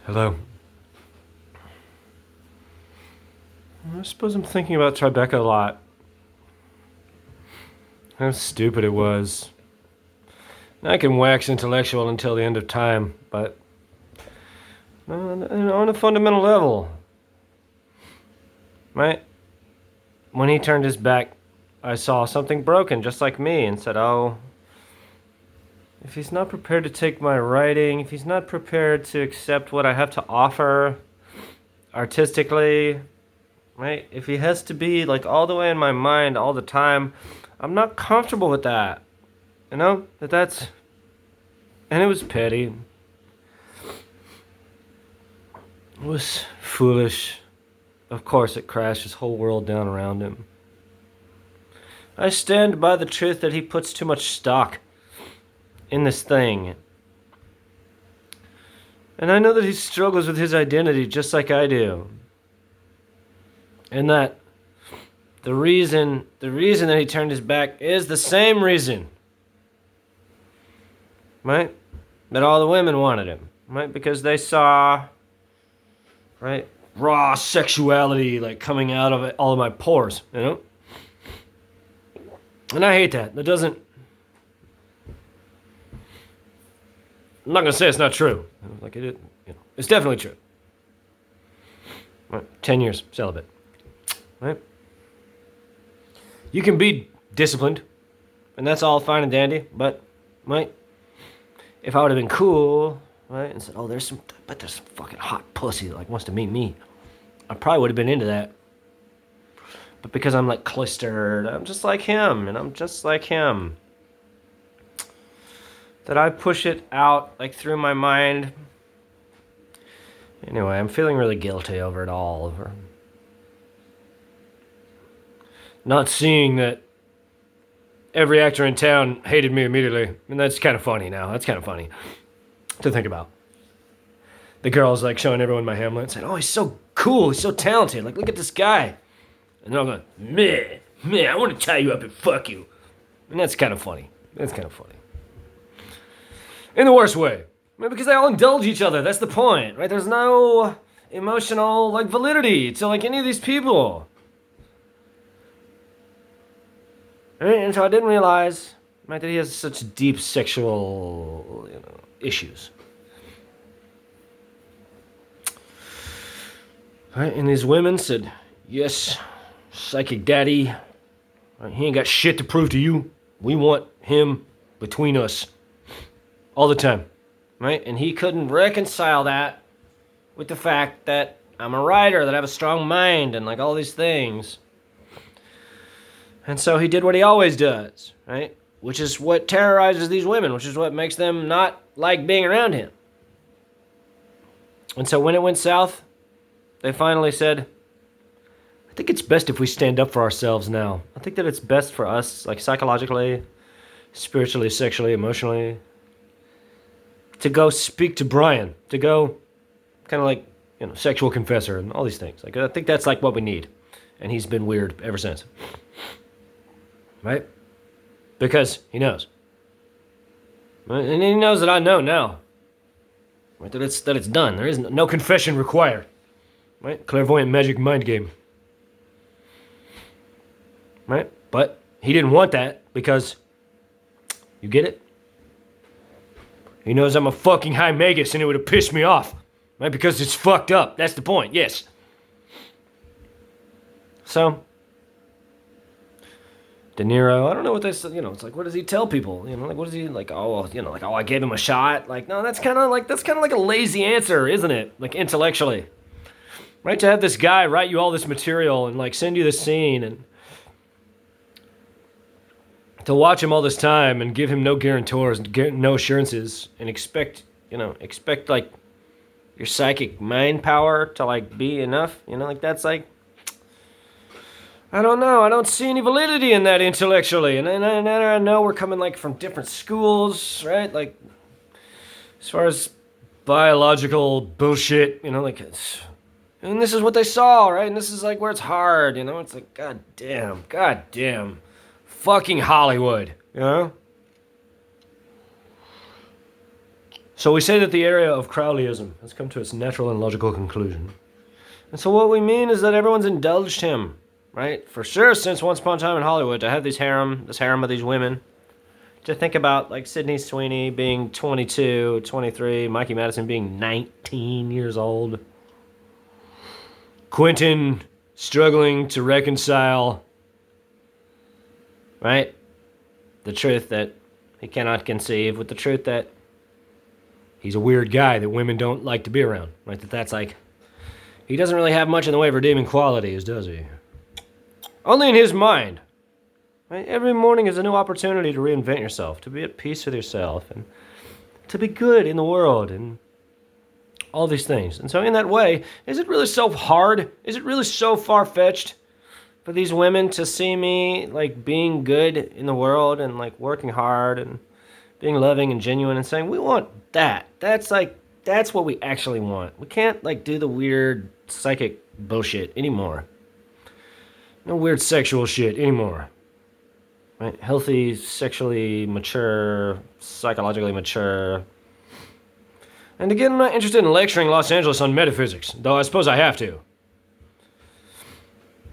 Hello. I suppose I'm thinking about Tribeca a lot. How stupid it was. I can wax intellectual until the end of time, but on a fundamental level, right? When he turned his back, I saw something broken, just like me, and said, "Oh, if he's not prepared to take my writing, if he's not prepared to accept what I have to offer artistically, right? If he has to be like all the way in my mind all the time, I'm not comfortable with that. You know? That's and it was petty. It was foolish. Of course it crashed his whole world down around him. I stand by the truth that he puts too much stock in this thing. And I know that he struggles with his identity just like I do. And that the reason that he turned his back is the same reason, right? That all the women wanted him, right? Because they saw, right, raw sexuality like coming out of all of my pores, you know? And I hate that. That doesn't... I'm not gonna say it's not true. Like it, it's definitely true. Right, 10 years celibate, right? You can be disciplined, and that's all fine and dandy. But, right? If I would have been cool, right, and said, "Oh, there's some fucking hot pussy that like wants to meet me," I probably would have been into that. But because I'm like cloistered, I'm just like him, and I'm just like him. That I push it out like through my mind. Anyway, I'm feeling really guilty over it all. Over not seeing that every actor in town hated me immediately. And that's kind of funny now. That's kind of funny to think about. The girl's like showing everyone my Hamlet and saying, "Oh, he's so cool. He's so talented. Like, look at this guy." And I'm going, man, I want to tie you up and fuck you. And that's kind of funny. That's kind of funny. In the worst way. Because they all indulge each other. That's the point, right? There's no emotional, like, validity to, like, any of these people. Right? And so I didn't realize, right, that he has such deep sexual, issues. Right? And these women said, "Yes, psychic daddy. Right? He ain't got shit to prove to you. We want him between us." All the time. Right? And he couldn't reconcile that with the fact that I'm a writer, that I have a strong mind, and like all these things. And so he did what he always does, right? Which is what terrorizes these women, which is what makes them not like being around him. And so when it went south, they finally said, "I think it's best if we stand up for ourselves now. I think that it's best for us, like psychologically, spiritually, sexually, emotionally, to go speak to Brian, to go kind of like, sexual confessor and all these things. Like, I think that's like what we need." And he's been weird ever since. Right? Because he knows. Right? And he knows that I know now. Right? That it's done. There is no confession required. Right? Clairvoyant magic mind game. Right? But he didn't want that because, you get it? He knows I'm a fucking high magus and it would have pissed me off. Right? Because it's fucked up. That's the point. Yes. So, De Niro, I don't know what this, it's like, what does he tell people? Like, what is he, like, oh, like, oh, I gave him a shot. Like, no, that's kind of like a lazy answer, isn't it? Like, intellectually. Right? To have this guy write you all this material and, like, send you this scene and to watch him all this time and give him no guarantors, no assurances, and expect like your psychic mind power to like be enough, like that's like, I don't know, I don't see any validity in that intellectually, and I know we're coming like from different schools, right? Like as far as biological bullshit, like it's, and this is what they saw, right? And this is like where it's hard, it's like god damn. Fucking Hollywood, So we say that the area of Crowleyism has come to its natural and logical conclusion. And so what we mean is that everyone's indulged him, right? For sure, since Once Upon a Time in Hollywood, to have this harem of these women. To think about, like, Sydney Sweeney being 22, 23, Mikey Madison being 19 years old. Quentin struggling to reconcile, right? The truth that he cannot conceive with the truth that he's a weird guy that women don't like to be around, right? That's like, he doesn't really have much in the way of redeeming qualities, does he? Only in his mind. Right? Every morning is a new opportunity to reinvent yourself, to be at peace with yourself, and to be good in the world, and all these things. And so in that way, is it really so hard? Is it really so far-fetched for these women to see me, like, being good in the world and, like, working hard and being loving and genuine and saying, we want that. That's what we actually want. We can't, like, do the weird psychic bullshit anymore. No weird sexual shit anymore. Right? Healthy, sexually mature, psychologically mature. And again, I'm not interested in lecturing Los Angeles on metaphysics, though I suppose I have to.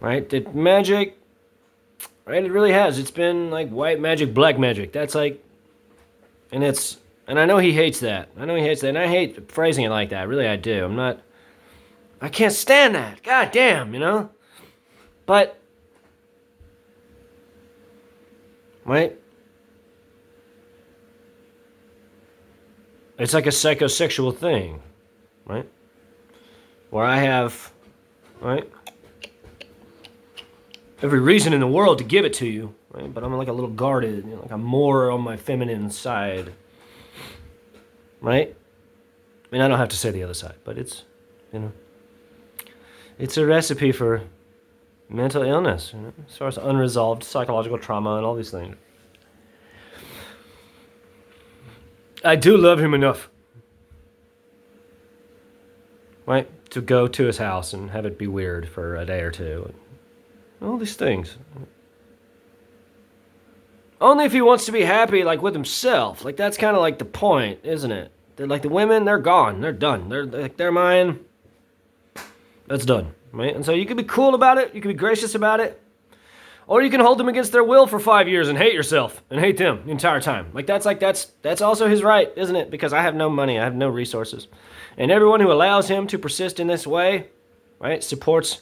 Right? That magic, right? It really has. It's been like white magic, black magic. That's like, and I know he hates that. And I hate phrasing it like that. Really, I do. I can't stand that. God damn, you know? But, right? It's like a psychosexual thing, right? Where I have, right, every reason in the world to give it to you, right? But I'm like a little guarded, you know, like I'm more on my feminine side, right? I mean, I don't have to say the other side, but it's, you know, it's a recipe for mental illness, you know, as far as unresolved psychological trauma and all these things. I do love him enough, right, to go to his house and have it be weird for a day or two. All these things. Only if he wants to be happy, like, with himself. Like, that's kind of like the point, isn't it? They're like, the women, they're gone. They're done. They're mine. That's done, right? And so you can be cool about it. You can be gracious about it. Or you can hold them against their will for 5 years and hate yourself and hate them the entire time. That's also his right, isn't it? Because I have no money, I have no resources. And everyone who allows him to persist in this way, right, supports,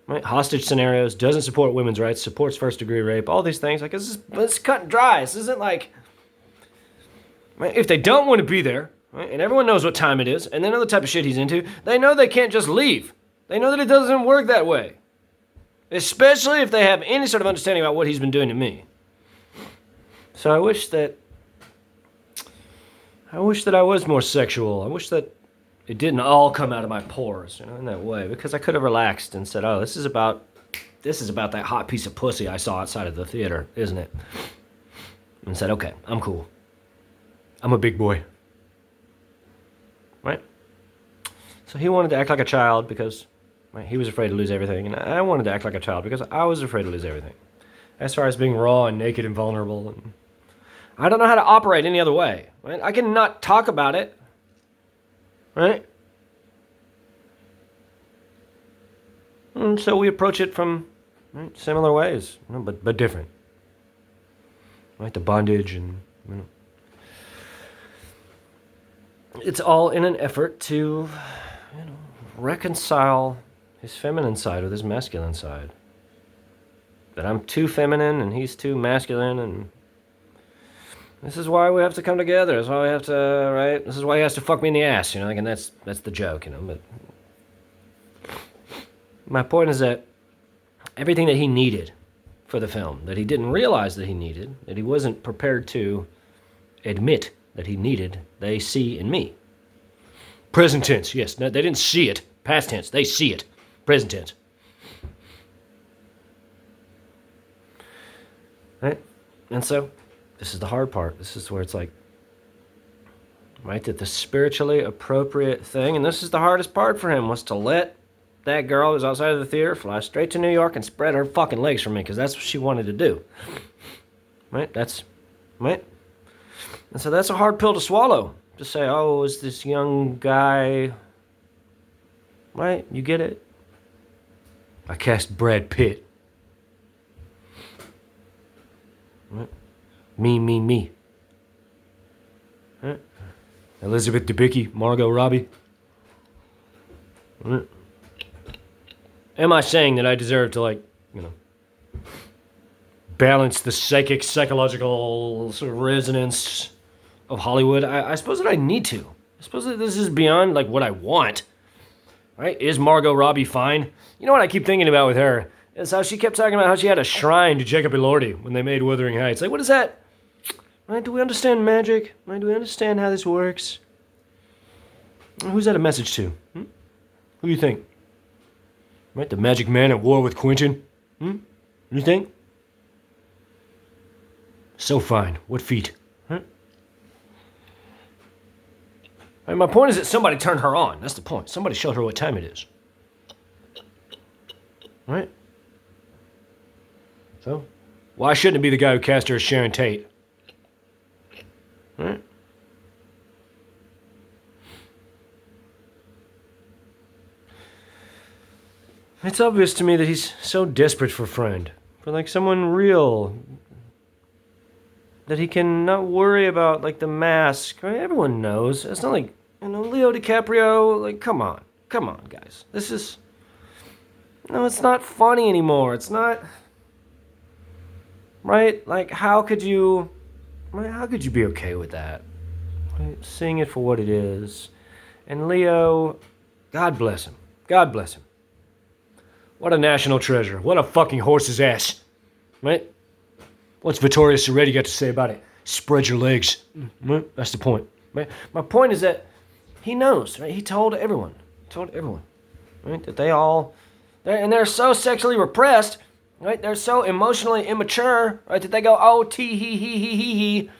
right, hostage scenarios, doesn't support women's rights, supports first-degree rape, all these things. Like, it's cut and dry. This isn't like, right, if they don't want to be there, right, and everyone knows what time it is, and they know the type of shit he's into, they know they can't just leave. They know that it doesn't work that way. Especially if they have any sort of understanding about what he's been doing to me. So I wish that I was more sexual. I wish that it didn't all come out of my pores, you know, in that way. Because I could have relaxed and said, oh, this is about that hot piece of pussy I saw outside of the theater, isn't it? And said, okay, I'm cool. I'm a big boy. Right? So he wanted to act like a child because, right, he was afraid to lose everything, and I wanted to act like a child because I was afraid to lose everything. As far as being raw and naked and vulnerable, and I don't know how to operate any other way. Right? I can not talk about it, right? And so we approach it from, right, similar ways, you know, but different. Right? The bondage and, you know, it's all in an effort to, you know, reconcile his feminine side with his masculine side. That I'm too feminine and he's too masculine, and this is why we have to come together. This is why we have to, right? This is why he has to fuck me in the ass, you know, like, and that's the joke, you know, but my point is that everything that he needed for the film, that he didn't realize that he needed, that he wasn't prepared to admit that he needed, they see in me. Present tense, yes. No, they didn't see it. Past tense, they see it. Present tense. Right? And so, this is the hard part. This is where it's like, right, that the spiritually appropriate thing, and this is the hardest part for him, was to let that girl who's outside of the theater fly straight to New York and spread her fucking legs for me, because that's what she wanted to do. Right? Right? And so that's a hard pill to swallow, Just say, oh, it's this young guy. Right? You get it? I cast Brad Pitt. Right? Me. Right? Elizabeth Debicki, Margot Robbie. Right? Am I saying that I deserve to, like, balance the psychological sort of resonance of Hollywood? I suppose that I need to. I suppose that this is beyond, like, what I want. Right? Is Margot Robbie fine? You know what I keep thinking about with her? Is how she kept talking about how she had a shrine to Jacob Elordi when they made Wuthering Heights. Like, what is that? Right? Do we understand magic? Right? Do we understand how this works? Who's that a message to? Who do you think? Right? The magic man at war with Quentin? You think? So fine. What feat? Huh? I mean, my point is that somebody turned her on. That's the point. Somebody showed her what time it is. Right? So, why shouldn't it be the guy who cast her as Sharon Tate? Right? It's obvious to me that he's so desperate for a friend. For, like, someone real. That he can not worry about, like, the mask. Right? Everyone knows. It's not like, Leo DiCaprio. Like, come on, guys. This is... No, it's not funny anymore. It's not... Right? Like, how could you... Right? How could you be okay with that? Right? Seeing it for what it is. And Leo... God bless him. God bless him. What a national treasure. What a fucking horse's ass. Right? What's Vittoria Soretti got to say about it? Spread your legs. That's the point. Right? My point is that he knows, right? He told everyone. Right? That they all... And they're so sexually repressed, right? They're so emotionally immature, right? That they go, oh, he.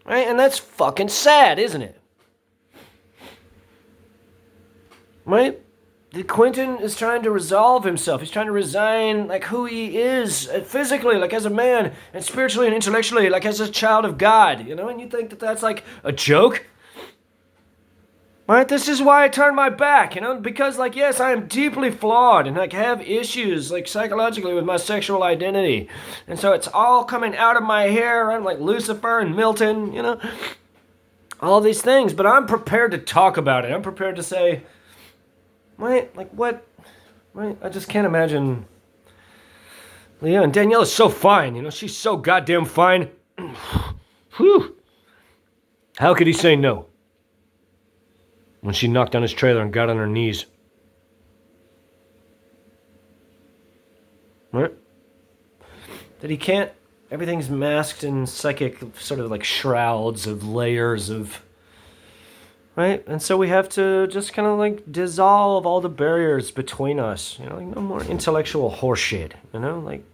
Right? And that's fucking sad, isn't it? Right? Quentin is trying to resolve himself. He's trying to resign, like, who he is physically, like, as a man, and spiritually and intellectually, like, as a child of God, And you think that that's, like, a joke? Right? This is why I turned my back, Because, like, yes, I am deeply flawed and, like, have issues, like, psychologically with my sexual identity. And so it's all coming out of my hair. I'm like Lucifer and Milton, All these things. But I'm prepared to talk about it. I'm prepared to say... Right? Like, what? Right? I just can't imagine. Leah and Danielle is so fine, She's so goddamn fine. Whew. How could he say no? When she knocked on his trailer and got on her knees. Right? That he can't. Everything's masked in psychic sort of like shrouds of layers of... Right? And so we have to just kind of like dissolve all the barriers between us. Like no more intellectual horseshit. Like...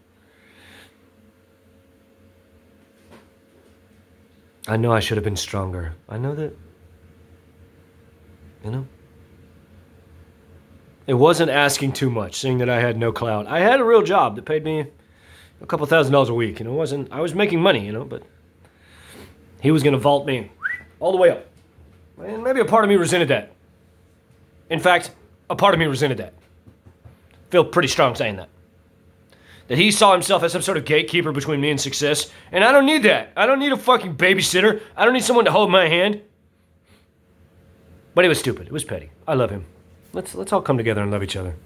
I know I should have been stronger. I know that... It wasn't asking too much, seeing that I had no clout. I had a real job that paid me a couple $1,000s a week. It wasn't... I was making money, but... He was going to vault me all the way up. And maybe a part of me resented that. In fact, a part of me resented that. Feel pretty strong saying that. That he saw himself as some sort of gatekeeper between me and success. And I don't need that. I don't need a fucking babysitter. I don't need someone to hold my hand. But it was stupid. It was petty. I love him. Let's all come together and love each other.